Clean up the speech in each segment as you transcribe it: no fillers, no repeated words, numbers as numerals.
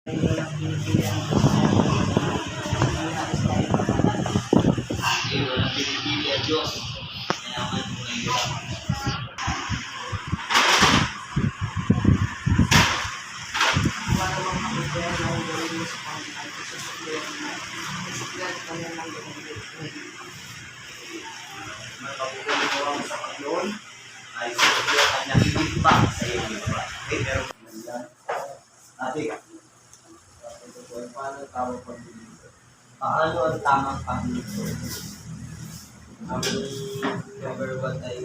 Walang pinipili ang Diyos. Mayaman mo ngayon. Magpapugaling mo sa Panginoon ay sa kanyang iba sa iyo. Okay, meron yan. Ate, paano ang tamang paglito? Ang number one ay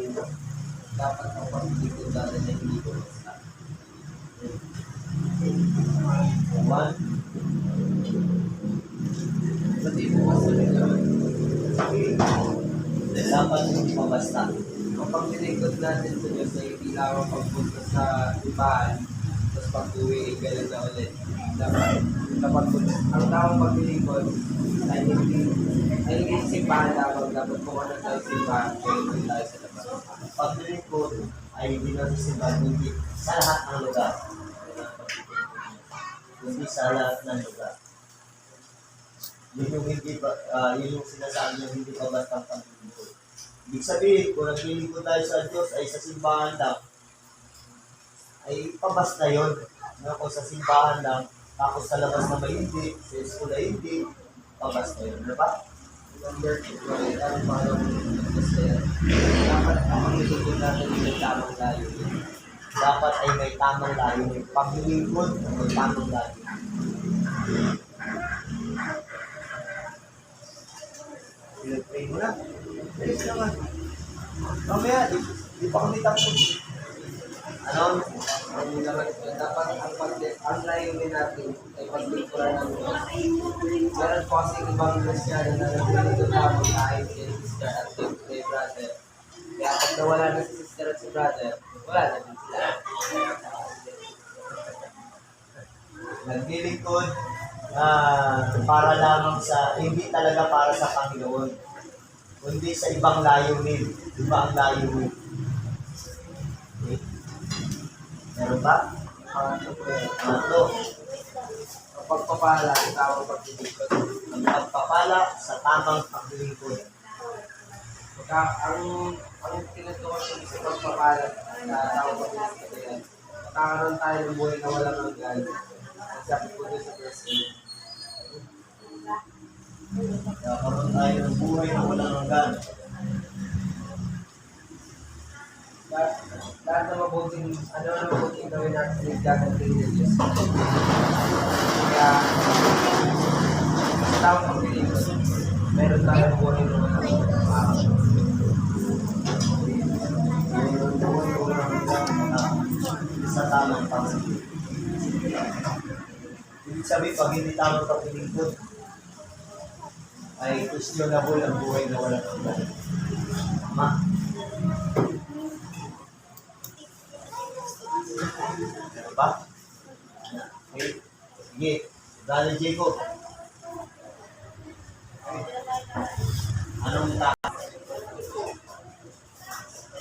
dapat ang paglito dahil na hindi ko basta. One, pati mo basta dapat hindi mabasta. Ang paglinigod natin sa Diyos ay hindi lang pagpunta sa ibahan, tapos pag-uwi, ganun na ulit. Dapat ang tawang paglilingkod ay hindi simbahan lamang, dapat kung ano tayo simbahan, kaya hindi tayo sa labas. Paglilingkod ay hindi na sa simbahan, hindi sa lahat ng lugar. Hindi sa lahat ng lugar. Yun yung sinasabi yung hindi pa basta paglilingkod. Ibig sabihin, kung naglilingkod tayo sa Diyos ay sa simbahan lang, ay pabasta yun. Kung sa simbahan lang, tapos sa labas na may hindi, sa school ay hindi, pabasta yun. Ano ba? Number 2, ano pa yung dapat ang paglilingkod natin may tamang layo. Dapat ay may tamang layo. Paglilingkod, may tamang layo. Pinag-pray mo na. Please naman. Mamaya, di pa kami tapos. Ano? Dapat ang layunin natin ay paglingkuran ng Diyos. Meron po kasi ibang Kristyano na naglilingkod namin kahit si sister at si brother. Kaya pag nawala na si sister at si brother, wala na din sila. Naglilingkod para lamang sa, hindi talaga para sa Panginoon, kundi sa ibang layunin. Iba ang layunin. Okay. Meron ba? Pangatlo. Ang pagpapala sa tamang paglilingkod. Ang pagpapala sa tamang paglilingkod. Ang tinutukan ko sa pagpapala sa tamang paglilingkod yan, magkakaroon tayo ng buhay na walang hanggan. Sabi ko doon sa verse 8. Magkakaroon tayo ng buhay na walang hanggan. Lahat na mabuting gawin natin ay gaganting ng Diyos. Kaya, sa tamang paglilingkod, meron tayong buhay na walang hanggan. Meron buhay na walang hanggan sa tamang paglilingkod. Ibig sabihin, pag hindi tamang paglilingkod, ay questionable ang buhay na walang hanggan. Tama? Ano ba? Okay. Sige. Brother Jacob. Okay. Anong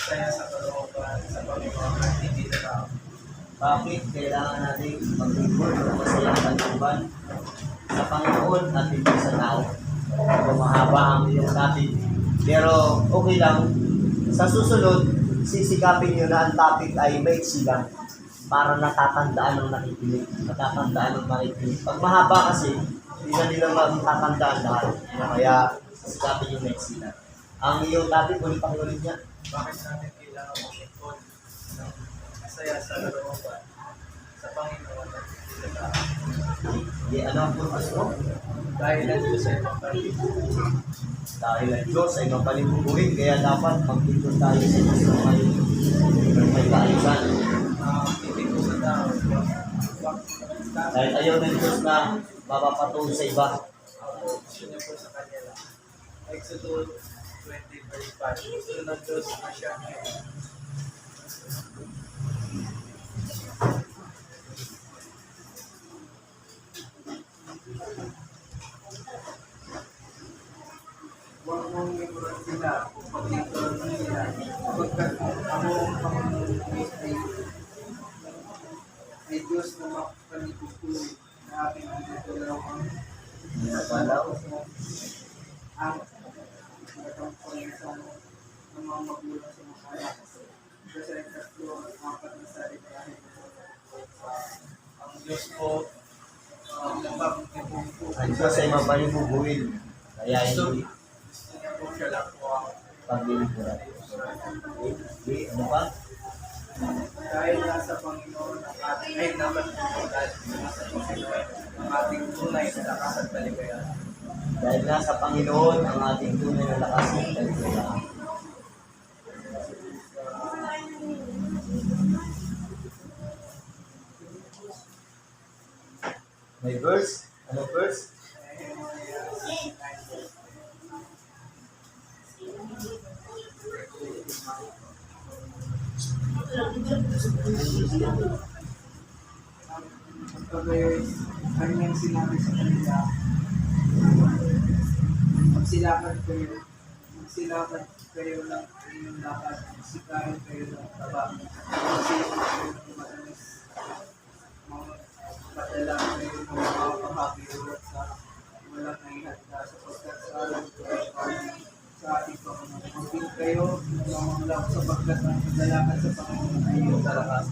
kaya sa kalooban sa Panginoon at hindi na tao? Bakit kailangan natin maglingkod ng masayang kalooban sa Panginoon at hindi sa tao? Kung mahaba ang iyong topic. Pero okay lang. Sa susunod, sisikapin nyo na ang topic ay maiksi lang para natatandaan ng nakikinig. Natatandaan ng makikinig. Pag mahaba kasi, hindi na nila matatandaan lahat. Kaya sisikapin yung maiksi lang. Ang iyong topic, ulit niya. Bakit natin kailangan maglingkod ng masaya sa kalooban sa Panginoon at hindi sa tao? Ano ang purpose mo? Dahil ang Diyos ay mapalibig. Dahil ang Diyos ay mapalibuguin, kaya dapat maglingkod tayo sa Diyos na may kaayusan. Hindi ko sa tao. Dahil ayaw ng Diyos na mapapatuloy sa iba. Gusto niya po sa kanya lang. Exodus 20 verse 5. Gusto ng Diyos na siya ngayon. Huwag mong iburan sila kung paglingkuran nila. Pagkat ako ang Panginoon ay Diyos na mapalibig na Tulong ang Napalaw. ang gatong pangisa ng mga magulang sa mga anak. Kasi ang tatlo, apat na salita dahil ang Diyos po, nagpapagpapong po. Ang Diyos ay mapalibubuhin. Kaya hindi Gusto niya po siya lang po ang pagliliburan. Okay, ano pa? dahil nasa Panginoon ang ating ay naman po dahil nasa Panginoon ang ating tunay na lakas at kaligayahan. Dahil nasa Panginoon ang ating tunay na lakas at kaligayahan. May verse? Ano verse? Pagkayoy, kanyang sinabi sa kanila, magsilakad kayo ng inyong lakad, sikain kayo ng taba, magsilakad kayo ng matamis, mga padala kayo ng mga pahapirot sa walang nahihanda sapagkat sa alam ko ay parang sa ating Panginoon. Magpil kayo ng mga mulak sapagkat ang kadalakan sa Panginoon ay iyong kalakas.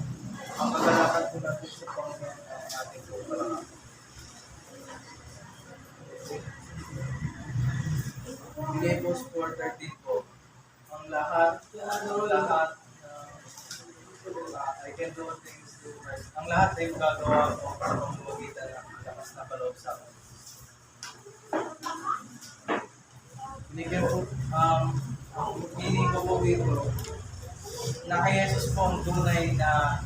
Ang kadalakan po natin sa Panginoon ay ating kalakas. Philippians 4:13 po. Ang lahat, I can do things through Christ. Ang lahat ay magagawa ko sa pamamagitan ng lakas na paloob sa akin. Binigyan po, ang meaning ko po dito, na kay Jesus po ang tunay na,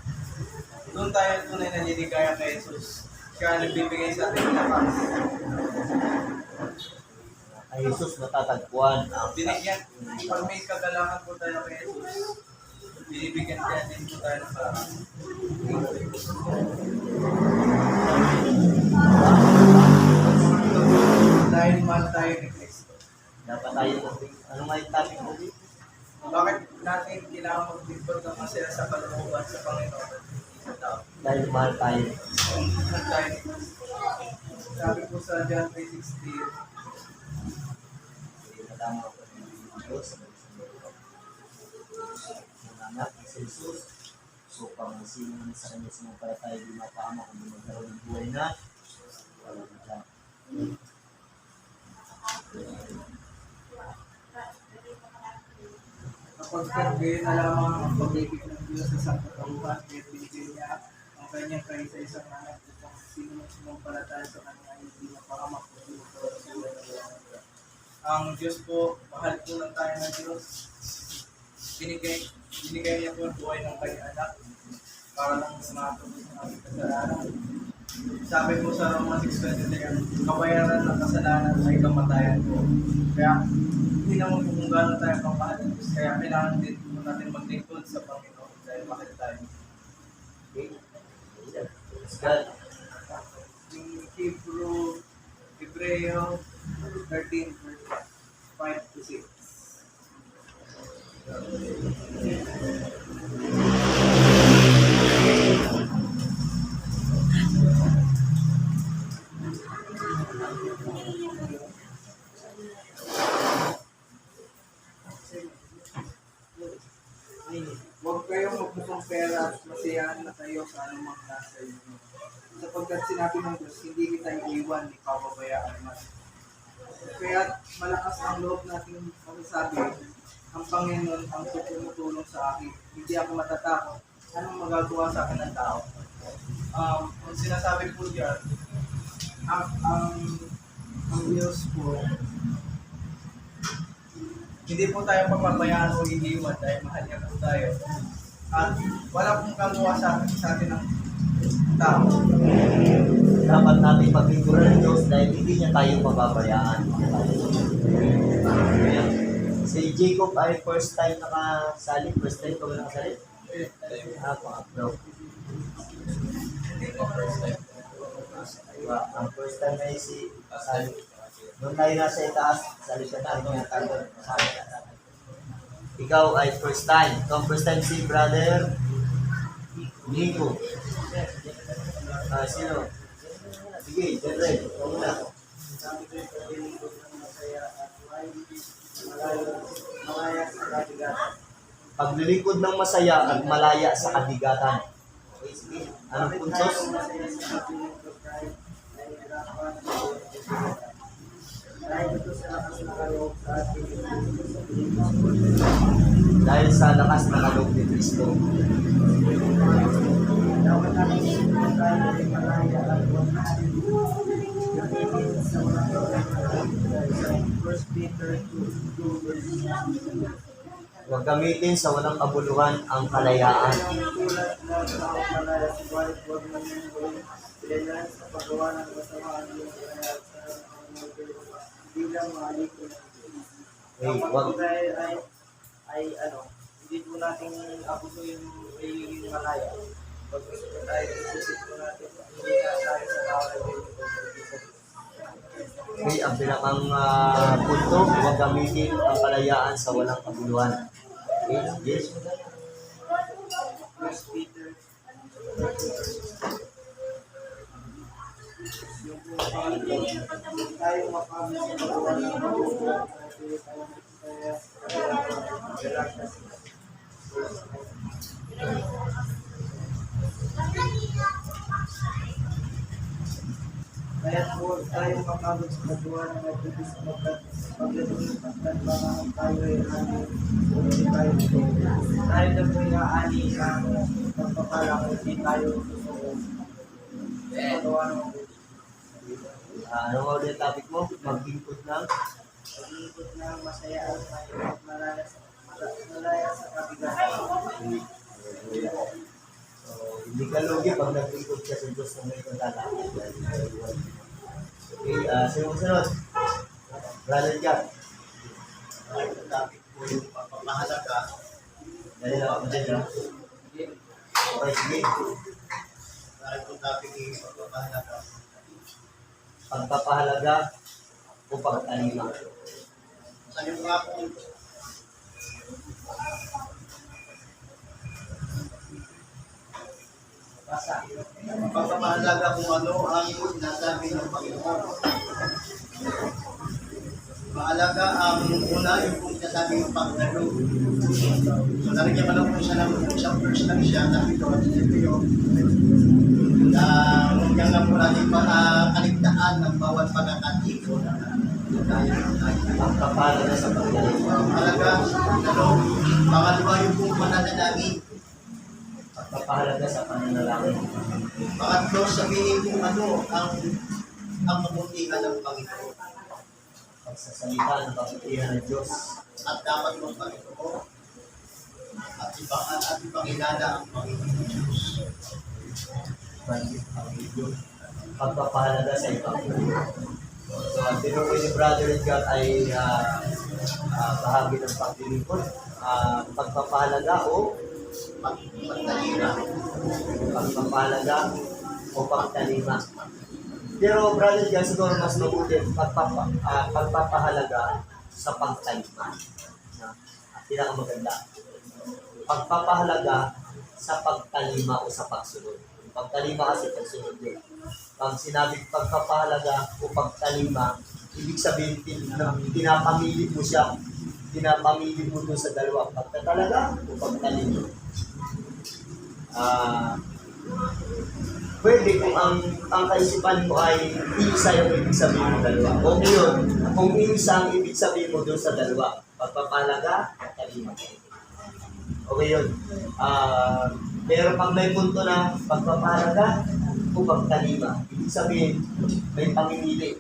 doon tayo tunay na niligaya kay Jesus. Siya ang nagbibigay sa ating lakas. Ay Jesus matatagpuan ang Binigyan, pag may kagalakan po tayo kay Jesus, binibigyan kaya din po tayo ng parang. Dahil mahal tayo ni Kristo. dapat tayo ano nga yung topic mo dito? Bakit natin kailangan maglingkod ng masaya sa kalooban sa Panginoon? Dahil mahal tayo. Mahal tayo ni Kristo. Sabi po sa John 3:16, Madama ko ng Diyos. Ang anak ni Jesus. So, pang sino man sa kanya sumampalataya di mapahama kung magkaroon ng buhay na walang hanggan. kapag gayon na lamang ang pag-ibig ng Diyos sa sangkatauhan, kaya binigyan niya ang kanyang kaisa-isang anak upang sino man sumampalataya sa kanya ay hindi mapahamak o magkaroon ng buhay na walang hanggan. Ang Diyos po, mahal po ng tayo ng Diyos. Binigay niya po ang buhay ng kanyang anak para lang sa mga tubos ng aming kasalanan. Sabi po sa Roma 6:23, kabayaran ng kasalanan ay kamatayan po. Kaya hindi naman po kung gano'n tayo kamahal ng Diyos. Kaya kailangan din po natin maglingkod sa Panginoon dahil mahal tayo. Okay? Praise God. Yung Hebreo 13:5-6. Huwag kayong magmukhang pera at masiyahan na kayo sa anumang nasa inyo. Sapagkat sinabi ng Diyos, hindi kita iiwan, ni pababayaan man. Kaya malakas ang loob natin masasabi, ang Panginoon ang tumutulong sa akin. Hindi ako matatakot. Anong magagawa sa akin ng tao? Ang sinasabi po diyan, ang Diyos po, hindi po tayo papabayaan o iniwan dahil mahal niya po tayo. At wala pong gagawa sa atin ng tao. Dapat natin paglingkuran ng Diyos dahil hindi niya tayo pababayaan. Si Jacob ay first time nakasali. First time ko ba nakasali? Pangatlo. Hindi po first time. Ang first time ay si Sali. Doon tayo nasa itaas, sali siya tayo ng tayo. Ikaw ay first time. Ikaw first time si brother Nico. Sino? Sige. sige, General, ikaw muna. Sabi ko yung paglilingkod ng masaya at malaya sa kabigatan. Paglilingkod ng masaya at malaya sa kabigatan. Okay, sige. Anong puntos? Masaya sa paglilingkod kahit nahihirapan o kabigatan. Dahil ito sa lakas na kaloob sa ating Dahil sa lakas na kaloob ni Kristo. dapat natin simulan tayo ay malaya at huwag natin gamitin sa mga sa 1 Peter 2 verse 6. Huwag gamitin sa walang kabuluhan ang kalayaan. Tulad na sa malaya, subalit huwag namin gawin bilang sa paggawa ng kasamaan yung kaya sa bilang maalikon. Okay, Ang wag, pagkakay ay hindi po natin abuso yung pagiging malaya. Pag gusto ko tayo, isisip ko natin, hindi na tayo sa kawal yung okay, ang pinakang punto, huwag gamitin ang kalayaan sa walang kabuluhan. Okay, yes. 1 Peter yung po tayo makamit sa paggawa ng paggawa kaya po tayo makabot sa paggawa ng nagtitis pagdating ng pagtanbangan tayo ay hindi tayo tayo na po inaani ng pagpapalang hindi tayo susunod sa paggawa ng Ano nga ulit yung topic mo? Maglingkod ng paglingkod ng masaya at mahirap malaya sa kabigatan. So, hindi ka lugi pag naglingkod ka sa Diyos na may paglalaki. Okay, sunod. Brother Jack. Ang topic po yung pagpapahalaga. Dahil lang ako dyan, ha? Okay, sige. Ang topic yung pagpapahalaga. Pagpapahalaga o pagtalima. Sa yung mga po, Basa. pagpapahalaga kung ano ang sinasabi ng Panginoon. Mahalaga ang una yung kung sinasabi ng Panginoon. So, nalagyan mo lang po siya ng isang verse lang siya, sabi ko, na huwag lang po natin kaligtaan ng bawat pagkakatiko na pagpapahalaga sa Panginoon. Mahalaga, pangalawa yung kung pananalangin. Pagpapahalaga sa pananalangin. Pangatlo, sabihin kung ano ang kabutihan ng Panginoon. Pagsasalita ng kabutihan ng Diyos. At dapat ng Panginoon. At ipakilala ang Panginoon Diyos. Pagpapahalaga sa ibang. So, ang tinukoy ni Brother Edgar ay bahagi ng paglilingkod. Pagpapahalaga o pagtalima. Pagpapahalaga o pagtalima. Pero Brother Edgar, siguro mas mabuti pagpapahalaga sa pagtalima. Pinakamaganda. Pagpapahalaga sa pagtalima o sa pagsunod. Pagtalima kasi pagsunod yun. Pag sinabing pagpapahalaga o pagtalima, ibig sabihin pinapamili mo siya. Pinapamili mo doon sa dalawa. Pagtatalaga o pagtalima. Pwede kung ang kaisipan mo ay isa yung ibig sabihin mo dalawa. O yun, kung isa ang ibig sabihin mo doon sa dalawa. Pagpapahalaga, pagtalima. Okay yun. Pero pag may punto na pagpapahalaga o pagtalima, ibig sabihin, may pamimili.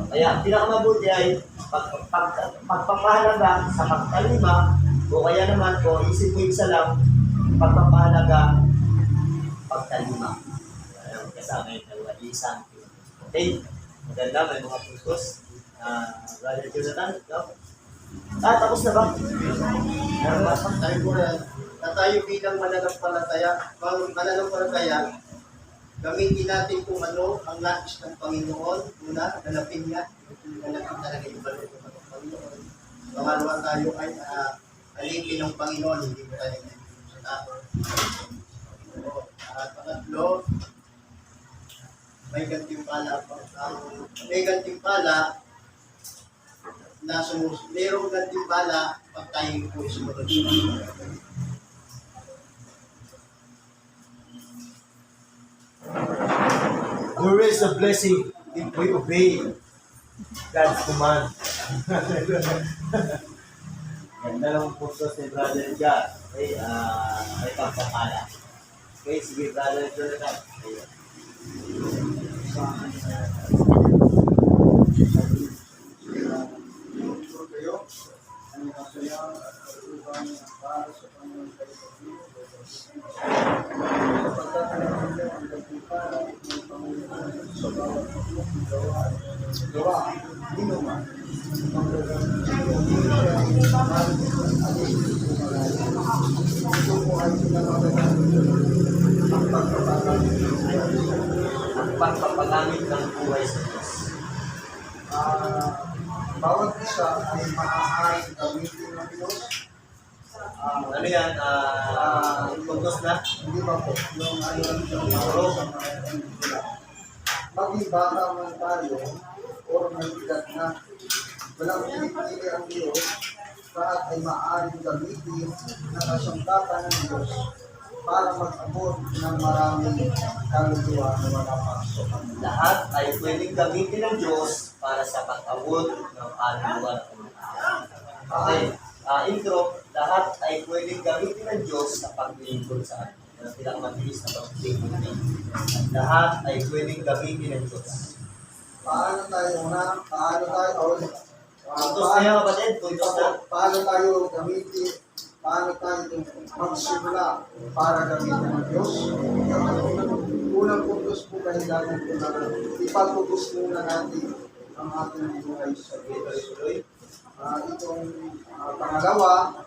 Kaya, pinakamabuti ay pagpapahalaga sa pagtalima, o kaya naman, o isip mo isa lang, pagpapahalaga, pagtalima. Kasama yung dalawa, isang. Okay? Maganda, may mga puntos. Brother Jonathan, no? Tapos na ba? Tayo bilang mananampalataya, gamitin natin kung ano ang nais ng Panginoon. Una, hanapin niya. Hanapin talaga yung balot ng Panginoon. Pangalawa tayo ay alipin ng Panginoon, hindi ko tayo sa tao. At pangatlo, may gantimpala pa. May gantimpala na merong gantimpala pag tayo po sumunod. There is a blessing if we obey God's command. Ganda lang ang puntos ni Brother God. Okay, may pagpapala. Okay, sige Brother Jonathan. Ayun. Kayo, ang masaya at katulungan ng para sa Panginoon kayo sa sapagkat ang gantimpala ng Panginoon sa bawat gawa, hindi naman ang Ang pagpapagamit ng buhay sa Diyos. bawat isa ay maaaring gamitin ng Diyos. Ano yan? Puntos na? Hindi ba po? Yung ano lang siya, sa mga ganitila. Maging bata man tayo, or may edad na, walang pinipili ang Diyos, lahat ay maaaring gamitin na kasangkapan ng Diyos para mag-abot ng maraming kaluluwa na wala pa sa kanila. Lahat ay pwedeng gamitin ng Diyos para sa pag-abot ng kaluluwa. Okay. Intro, lahat ay pwedeng gamitin ng Diyos sa paglilingkod sa atin. Yan ang pinakamabilis na paglilingkod niya. Lahat ay pwedeng gamitin ng Diyos. Paano tayo Puntos na yan, kapatid. Puntos na. paano tayo gamitin, paano tayo magsimula para gamitin ng Diyos? Unang puntos po kailangan po na ipatubos muna natin ang ating buhay sa Diyos. Tuloy-tuloy. Pangalawa,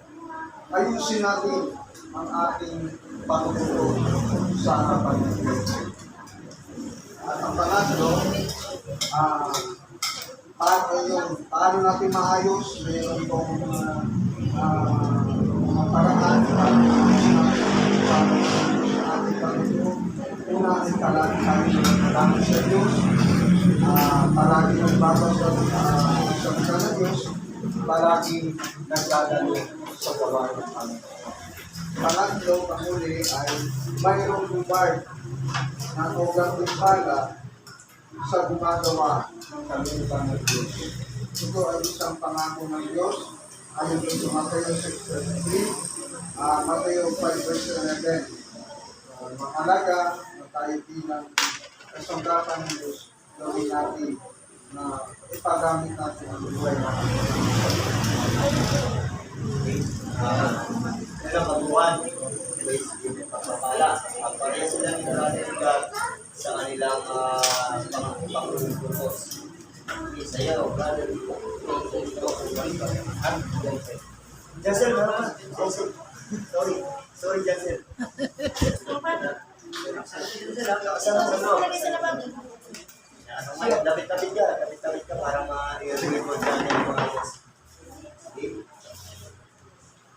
ayusin natin ang ating pagtutulog sa harapan ng Diyos. At ang pangatlo, paano natin maayos, mayroon pong mga paraan para sa ating pagtutulog. Una ay palagi tayo sa Diyos, palagi nagbabasa sa salita ng Diyos, palagi nagdadalo sa gawa ng Panginoon. Pangatlo, panghuli ay mayroong lugar na ugang timpala sa gumagawa ng kalooban ng Diyos. Ito ay isang pangako ng Diyos ayon sa Mateo 6:33, Mateo 5:11. Mahalaga na tayo bilang kasangkapan ng Diyos gawin natin na ipagamit natin ang buhay natin. Pero pag-1, pagpapala. Pagpapala sila ng Brother God sa kanilang pangulong-purpose. Isayaw, Brother Jansel, Jansel. Sorry, Jansel. Lapit-lapit ka para ma-record ka ng mga yes. Okay?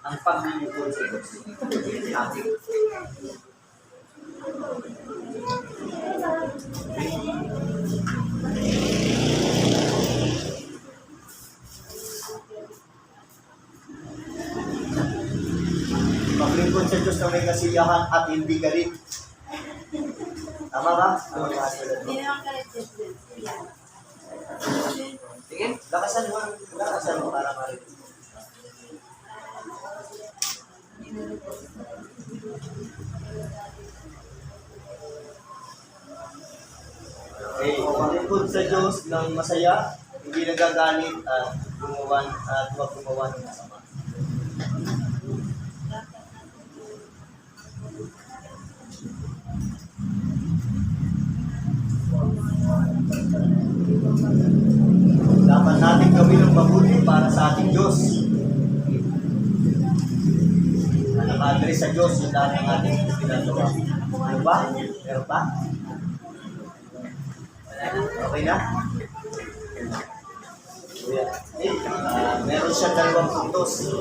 Ang paglilingkod sa Diyos. Ating. Paglingkod sa Diyos na may kasiyahan at hindi galit. Tama ba? Sige, lakasan mo para marinig. Okay, paglingkod sa Diyos ng masaya, hindi nagagalit at huwag gumawa ng masama. Dapat natin gawin ang mabuti para sa ating Diyos. Na naka-address sa Diyos yung lahat ng ating ginagawa. Ano ba? Meron ba? Okay na? Meron siya 2 puntos.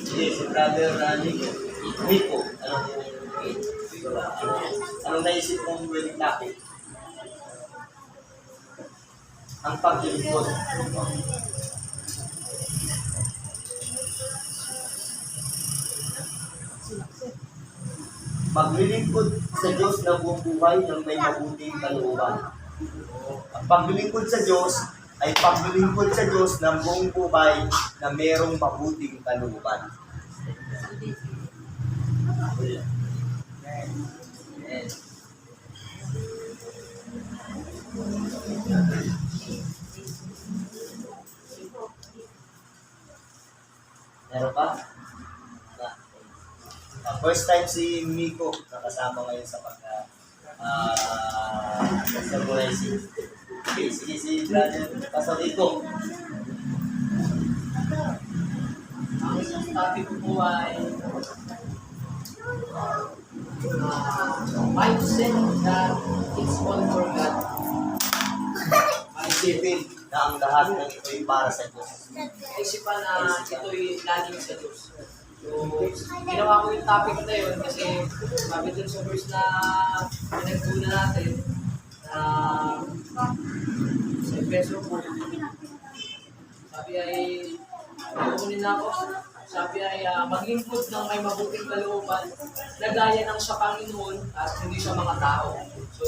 Sige, si Brother Nico. Anong Anong naisip mong pwedeng topic? Ang paglilingkod. Maglilingkod sa Diyos na buong buhay ng may mabuting kalooban. Ang paglilingkod sa Diyos ay paglilingkod sa Diyos ng buong buhay na mayroong mabuting kalooban. Amen. Meron pa? Wala. First time si Miko nakasama ngayon sa sa Buresi. Okay, sige si brother Pastor Rico. Ang isang topic po ay mindset that it's all for God. Isipin na ang lahat ng ito ay para sa Diyos. Isipan na ito'y laging sa Diyos. So, ginawa ko yung topic na yun kasi sabi dun sa verse na pinagtuna natin na sa Efeso 4. Sabi ay, kukunin na ako, sabi ay maglingkod ng may mabuting kalooban na gaya ng sa Panginoon at hindi sa mga tao. So,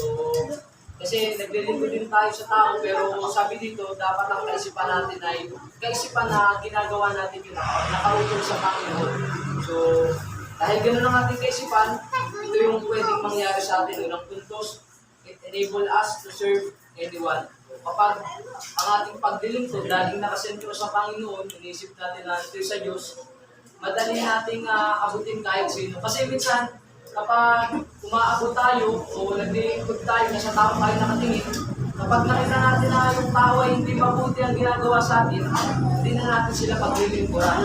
kasi naglilingkod din tayo sa tao, pero sabi dito, dapat ang kaisipan natin ay kaisipan na ginagawa natin yung nakautol sa Panginoon. So, dahil gano'n ang ating kaisipan, ito yung pwedeng mangyari sa atin. Unang puntos, it enable us to serve anyone. Kapag ang ating paglilingkod, laging nakasentro sa Panginoon, inisip natin na ito sa Diyos, madali nating abutin kahit sino. Kasi minsan, kapag umaabot tayo o naglilingkod tayo, nasa tao tayo nakatingin, kapag nakita natin na yung tao ay hindi mabuti ang ginagawa sa atin, hindi na natin sila paglilingkuran.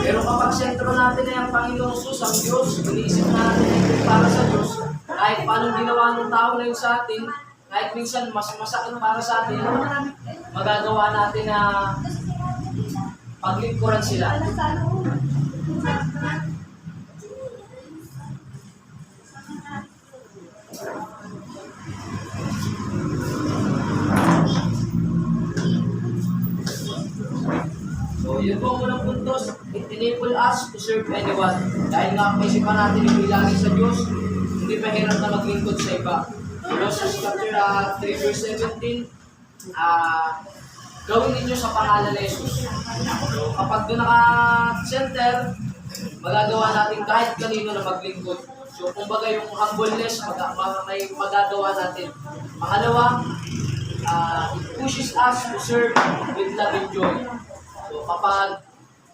Pero kapag sentro natin ay ang Panginoong Jesus, ang Diyos, iniisip natin na ito para sa Diyos, kahit paano ginawa ng tao na yun sa atin, kahit minsan mas masakit para sa atin, magagawa natin na paglingkuran sila. So, yun po ang unang puntos. It enable us to serve anyone. Dahil nga kaisipan natin yung ilagi sa Diyos, hindi mahirap na maglingkod sa iba. Colossians chapter 3 verse 17, gawin ninyo sa pangalan ni Jesus. So, kapag doon naka-center, magagawa natin kahit kanino na maglingkod. So, kumbaga yung humbleness, may magagawa natin. Pangalawa, it pushes us to serve with love and joy. So, kapag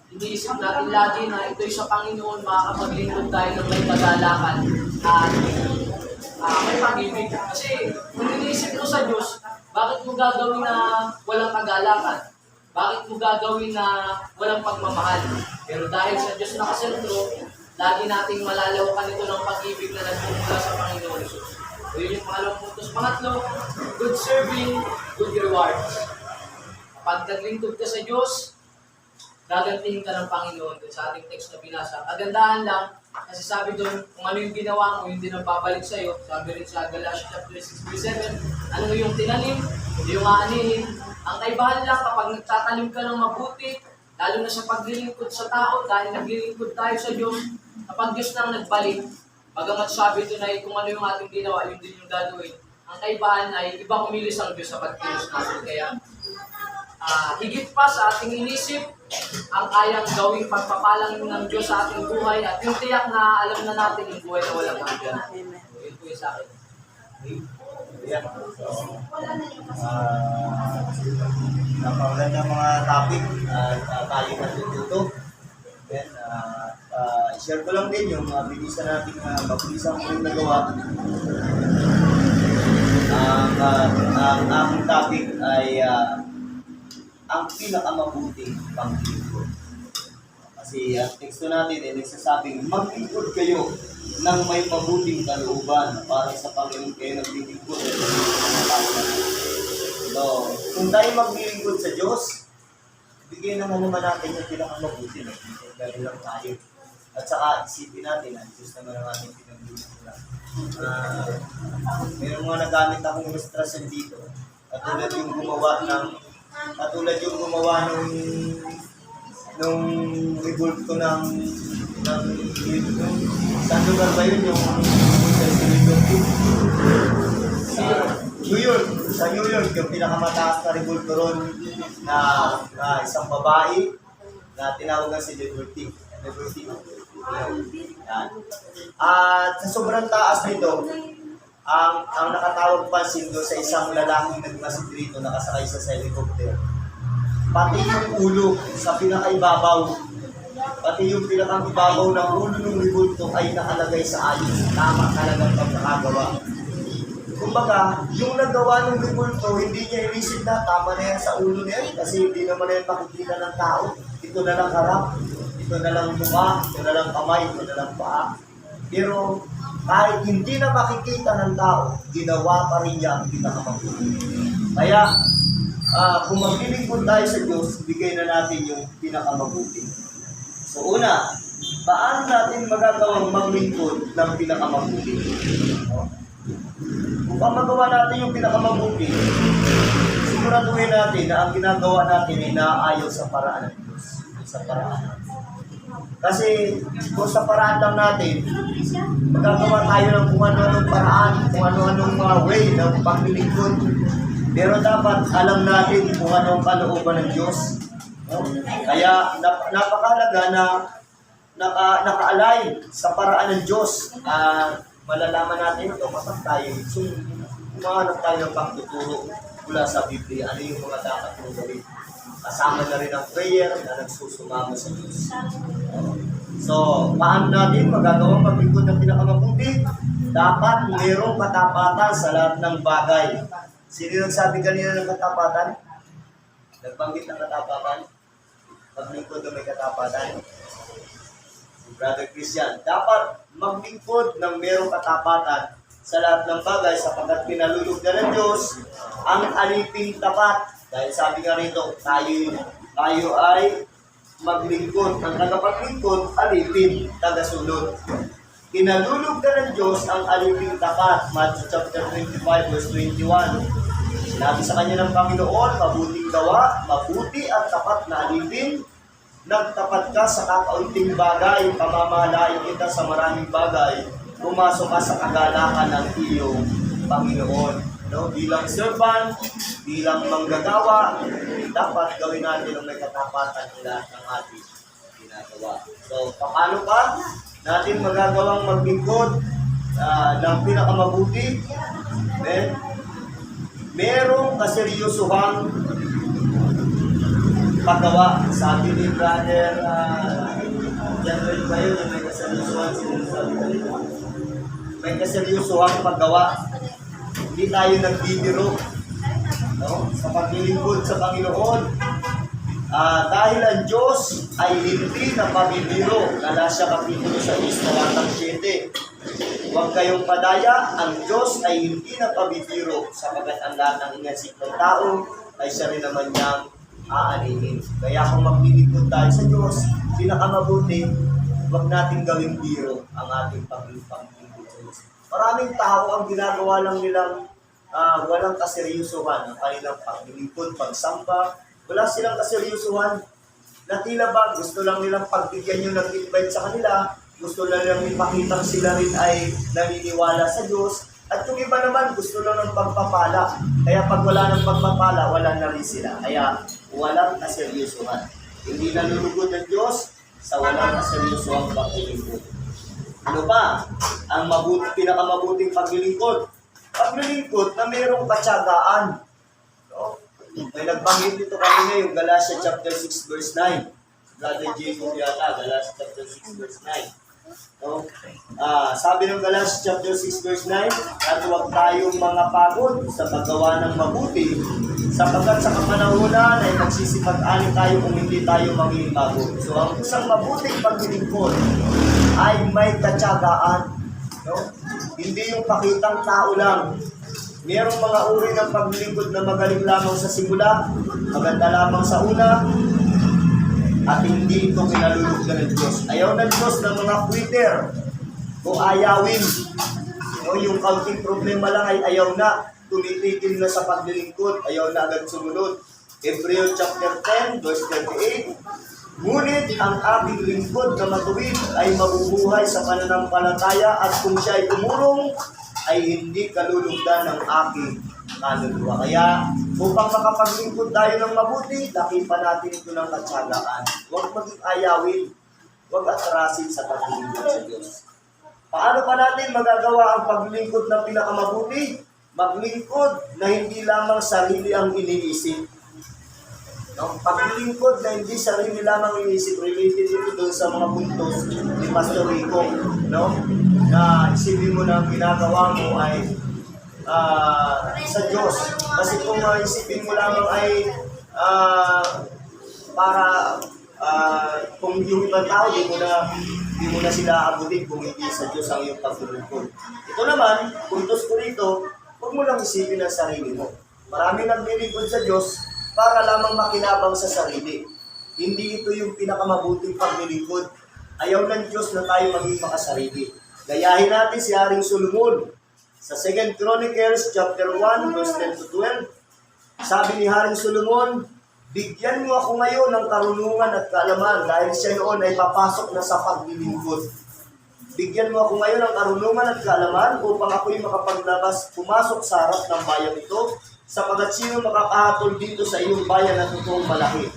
iniisip natin lagi na ito'y sa Panginoon, makakapaglingkod tayo ng may kagalakan at may pag-ibig. Kasi kung iniisip mo sa Diyos, bakit mo gagawin na walang kagalakan? Bakit mo gagawin na walang pagmamahal? Pero dahil sa Diyos nakasentro, lagi nating malalawakan ito ng pag-ibig na nagmumula sa Panginoon Jesus. So, yun yung pangalawang puntos. Pangatlo, good serving, good rewards. Kapag naglingkod ka sa Diyos, gagantihin ka ng Panginoon dun sa ating text na binasa. Kagandahan lang, kasi sabi doon, kung ano yung ginawa mo, hindi nang babalik sa'yo. Sabi rin sa Galatians chapter 6:7, ano yung tinanim, hindi yung aanihin. Ang kaibahan lang kapag nagtatanim ka ng mabuti, lalo na sa paglilingkod sa tao, dahil naglilingkod tayo sa Diyos, kapag Diyos nang nagbalik, bagamat sabi doon ay kung ano yung ating ginawa, yun din yung gagawin. Ang kaibahan ay ibang umilis ang Diyos sa pagkilos natin. Kaya, higit pa sa ating inisip, ang kayang gawing pagpapalang ng Diyos sa ating buhay at yung tiyak na alam na natin yung buhay na walang hanggan. Yun po yung sa akin. Yeah. Napakaganda mga topic at tayo natututo. Then, share ko lang din yung bilisan natin mabilisan ko yung nagawa. Ang aking topic ay ang pinakamabuting paglingkod. Kasi ang teksto natin ay nagsasabing maglingkod kayo ng may mabuting kalooban para sa Panginoon kayo naglilingkod. So, kung tayo maglilingkod sa Diyos, bigyan naman natin yung pinakamabuti na gagawin lang tayo. At saka isipin natin, ang Diyos naman ang ating pinaglilingkod. Mayroong mga nagamit akong ilustrasyon dito. Katulad yung gumawa nung rebulto ng saan lugar ba yun yung New York. Sa New York, yung pinakamataas na rebulto ron na isang babae na tinawagan si Liberty. Yan. At sa sobrang taas nito, ang nakatawag pansin doon sa isang lalaking nagmasid dito nakasakay sa helicopter. Pati yung ulo sa pinakaibabaw, pati yung pinakaibabaw ng ulo ng rebulto ay nakalagay sa ayos. Tama talagang pagkakagawa. Kumbaga, yung nagawa ng rebulto, hindi niya inisip na tama na yan sa ulo niya kasi hindi naman na yan makikita ng tao. Ito na lang harap, ito na lang mukha, ito na lang kamay, ito na lang paa. Pero kahit hindi na makikita ng tao, ginawa pa rin niya ang pinakamabuti. Kaya, kung maglilingkod tayo sa Diyos, bigay na natin yung pinakamabuti. So una, paano natin magagawang maglingkod ng pinakamabuti? Kung magawa natin yung pinakamabuti, siguraduhin natin na ang ginagawa natin ay naaayon sa paraan ng Diyos. Sa paraan. Kasi kung sa paraan lang natin, magagawa tayo ng kung ano-anong paraan, kung ano-anong way ng paglilingkod. Pero dapat alam natin kung ano ang kalooban ng Diyos. No? Kaya napakahalaga na naka-align sa paraan ng Diyos. Malalaman natin ito kapag tayo umahanap tayo ng pagtuturo mula sa Biblia. Ano yung mga dapat mong gawin? Kasama na rin ang prayer na nagsusumama sa Diyos. So, paano natin magagawang maglingkod ng pinakamabuti? Dapat mayroong katapatan sa lahat ng bagay. Sino nagsabi kanina ng katapatan? Nagbanggit ng katapatan? Maglingkod na may katapatan? Brother Christian, dapat maglingkod ng mayroong katapatan sa lahat ng bagay sapagkat pinalulog na ng Diyos ang aliping tapat. Dahil sabi nga rito, tayo ay maglingkod. Ang tagapaglingkod, alipin, tagasunod. Pinalulog na ng Diyos ang aliping tapat. Matthew chapter 25 verse 21. Sinabi sa kanya ng Panginoon, mabuting gawa, mabuti at tapat na alipin. Nagtapat ka sa kakaunting bagay, pamamahalain kita sa maraming bagay, pumasok ka sa kagalakan ng iyong Panginoon. No? Bilang servant, bilang manggagawa, dapat gawin natin ang may katapatan ng lahat ng ating ginagawa. So, paano pa natin magagawang maglingkod ng pinakamabuti? Merong kaseryosohang paggawa. Sabi ni Brother General ba yun, may kaseryosohan sinasabi ka rin. May kaseryosohang paggawa. Hindi tayo nagbibiro, no? Sa paglilingkod sa Panginoon. Dahil ang Diyos ay hindi na pabibiro. Galasya kapitulo 6, talatang 7. Huwag kayong padaya, ang Diyos ay hindi na pabibiro sapagkat ang lahat ng inasip ng tao ay siya rin naman niyang aanihin. Kaya kung maglilingkod tayo sa Diyos, pinakamabuti, huwag natin gawing biro ang ating paglilingkod sa Diyos. Maraming tao ang ginagawa lang nilang walang kaseryosohan ang kanilang paglilingkod, pagsamba. Wala silang kaseryosohan na tila ba gusto lang nilang pagbigyan yung nag-invite sa kanila, gusto lang nilang ipakita sila rin ay naniniwala sa Diyos. At yung iba naman, gusto lang ng pagpapala. Kaya pag wala ng pagpapala, wala na rin sila. Kaya walang kaseryosohan. Hindi nalulugod ng Diyos sa walang kaseryosohan paglilingkod. Ano ba ang pinakamabuting paglilingkod? Paglilingkod na mayroong katsagaan. No? May nagbanggit dito kanina yung Galatia chapter 6 verse 9. Brother Jacob yata, Galatia chapter 6 verse 9. No? Sabi ng Galatia chapter 6 verse 9, at huwag tayong mga pagod sa paggawa ng mabuti, sapagkat sa kapanahunan ay magsisipag-ani tayo kung hindi tayo maging pagod. So ang isang mabuting paglilingkod ay may katsagaan. No? Hindi yung pakitang tao lang. Merong mga uri ng paglilingkod na magaling lamang sa simula, maganda lamang sa una, at hindi ito kinalulugdan ng Diyos. Ayaw ng Diyos ng mga quitter o ayawin. No? No, yung kaunting problema lang ay ayaw na, tumitigil na sa paglilingkod, ayaw na agad sumunod. Hebreo chapter 10, verse 38, ngunit ang aking lingkod na matuwid ay mabubuhay sa pananampalataya at kung siya ay tumulong, ay hindi kalulugdan ng aking kaluluwa. Kaya upang makapaglingkod tayo ng mabuti, lakipan natin ito ng katsagaan. Huwag maging ayawin, huwag atrasin sa paglilingkod sa Diyos. Paano pa natin magagawa ang paglingkod na pinakamabuti? Maglingkod na hindi lamang sarili ang iniisip. No? Paglingkod na hindi sarili lamang iniisip, related ito doon sa mga puntos ni Pastor Rico. No? Na isipin mo na ang ginagawa mo ay sa Diyos. Kasi kung isipin mo lamang ay para kung yung ibang tao, di mo na sila abutin kung hindi sa Diyos ang iyong paglilingkod. Ito naman, puntos ko rito, huwag mo lang isipin ang sarili mo. Maraming naglilingkod sa Diyos para lamang makinabang sa sarili. Hindi ito yung pinakamabuting paglilingkod. Ayaw ng Diyos na tayo maging makasarili. Gayahin natin si Haring Solomon. Sa 2 Chronicles chapter 1, verse 10 to 12, sabi ni Haring Solomon, bigyan mo ako ngayon ng karunungan at kaalaman dahil siya noon ay papasok na sa paglilingkod. Bigyan mo ako ngayon ng karunungan at kaalaman upang ako'y makapaglabas, pumasok sa harap ng bayan ito, sapagat sino makakahatol dito sa iyong bayan na totoong malaki.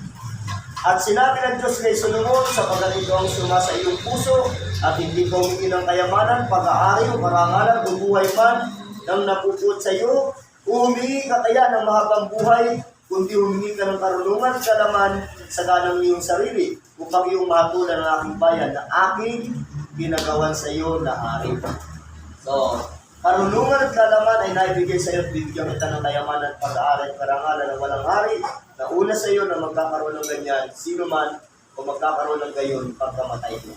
At sinabi ng Diyos kay Solomon, sapagat ito ang suma sa iyong puso, at hindi ka humingi ng kayamanan, pag-aari o karangalan, bubuhay man ng napuput sa iyo, humingi ka kaya ng mahabang buhay, kundi humingi ka ng karunungan at kaalaman sa ganang iyong sarili, upang iyong mahatulan ng aking bayan na aking ginagawan sa iyo na hari. So, karunungan at kaalaman ay naibigay sa iyo at bibigyan kita ng kayamanan at pag-aaral at karangalan ng walang hari na una sa iyo na magkakaroon ng ganyan, sino man o magkakaroon ng gayon pagkamatay mo.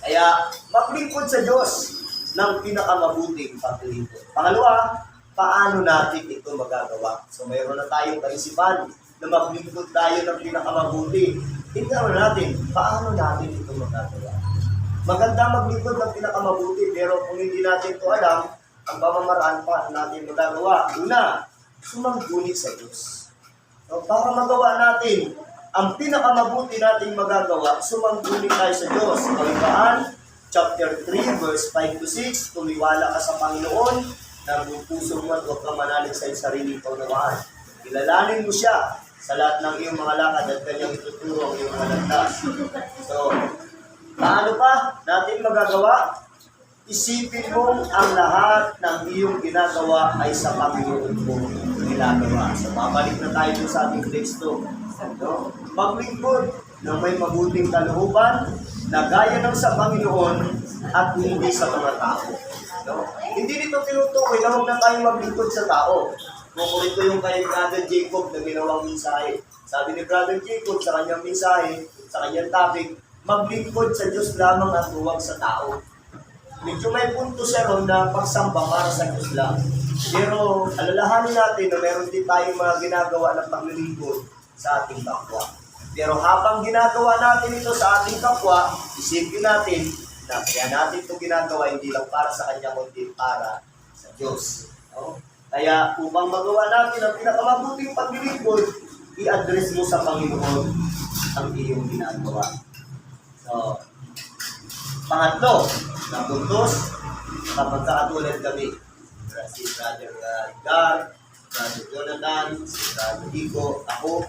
Kaya, maglingkod sa Diyos ng pinakamabuting paglingkod. Pangalawa, paano natin ito magagawa? So, mayroon na tayong kaisipan na maglingkod tayo ng pinakamabuti. Tingnan natin, paano natin ito magagawa? Maganda maglingkod ng pinakamabuti, pero kung hindi natin ito alam, ang pamamaraan pa natin magagawa. Una, sumangguni sa Diyos. So, para magawa natin ang pinakamabuti nating magagawa, sumangguni tayo sa Diyos. Kawikaan, chapter 3, verse 5 to 6, tumiwala ka sa Panginoon, na buong puso mo at huwag kang manalig sa iyong sarili kaunawaan. Kilalanin mo siya sa lahat ng iyong mga lakad at kanyang ituturo ang iyong mga landas. So, paano pa natin magagawa? Isipin mo ang lahat ng iyong ginagawa ay sa Panginoon mo ginagawa. So, babalik na tayo sa ating teksto. No? Maglingkod na may mabuting kalooban na gaya ng sa Panginoon at hindi sa mga tao. No? Hindi nito tinutukoy na huwag na tayo maglingkod sa tao. Kukulit ko yung kay Brother Jacob na ginawang mensahe. Sabi ni Brother Jacob sa kanyang mensahe, sa kanyang topic, maglingkod sa Diyos lamang at huwag sa tao. Medyo may punto siya ron na pagsamba para sa Diyos lang. Pero alalahanin natin na meron din tayong mga ginagawa ng paglilingkod sa ating kapwa. Pero habang ginagawa natin ito sa ating kapwa, isipin natin na kaya natin ito ginagawa hindi lang para sa Kanya, kundi para sa Diyos. No? Kaya upang magawa natin ang pinakamabuting paglilingkod, i-address mo sa Panginoon ang iyong ginagawa. So, pangatlo, na puntos, kapag kakatulad kami, si Brother Edgar, Brother Jonathan, si Brother Rico, ako,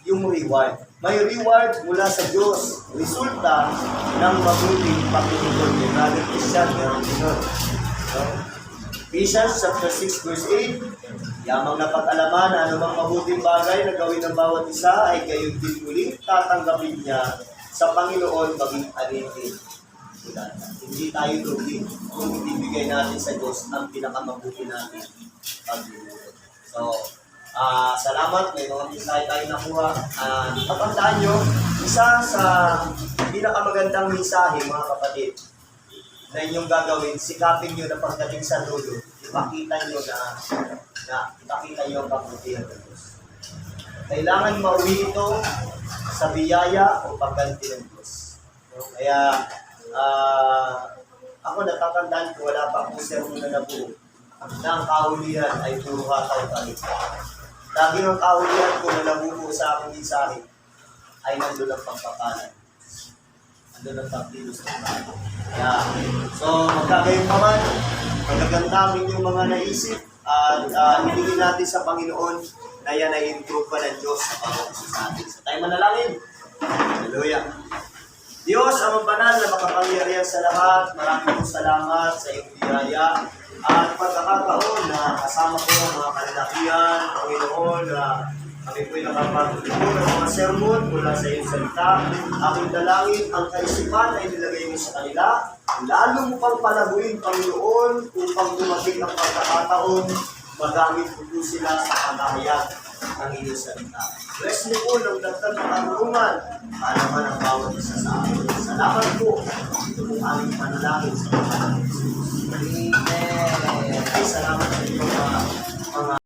yung reward. May reward mula sa Diyos, resulta ng mabuting paglilingkod ni Brother Christian, meron din nun. So, Ephesians chapter 6 verse 8, yamang napag-alaman na anumang mabuting bagay na gawin ng bawat isa ay gayon din muling tatanggapin niya sa Panginoon maging alipin. Hindi tayo lugi kung ibibigay natin sa Diyos ang pinakamabuti natin paglilingkod. So, salamat, may mga mensahe tayo nakuha. Kapagdaan nyo, isa sa pinakamagandang mensahe, mga kapatid, na inyong gagawin, sikapin nyo na pagdating sa dulo, ipakita nyo ipakita nyo ang kabutihan ng Diyos. Kailangan mauwi ito sa biyaya o pagganti ng Diyos. So, kaya, ako natatandaan ko, wala pa akong sermon na nabuo, na ang kahulihan ay puro hataw tayo. Lagi ng kahulihan ko na nabubuo sa aking mensahe ay nandun ang pagpapalan. Nandun ang pagkilos ng mga. Yeah. So, magkagayon pa man, magagandamin yung mga naisip at ibigin natin sa Panginoon na yan ay improve pa ng Diyos sa pag-uusap sa atin. Sa tayo manalangin. Hallelujah. Diyos, ang banal na makapangyarihan sa lahat, maraming pong salamat sa iyong biyaya at pagkakataon na kasama ko ang mga kalalakihan, Panginoon, na kami po'y nakapagtuturo ng mga sermon mula sa iyong salita. Aking dalangin ang kaisipan na inilagay mo sa kanila. Lalo mo pang palaguin, Panginoon, upang dumating ang pagkakataon, magamit ko po sila sa pagahayag ng iyong salita. Bless mo po ng dagdag ng karunungan, alaman ang bawat isa sa akin. Salamat po. Ito po aming panalangin sa mga Jesus. Amen.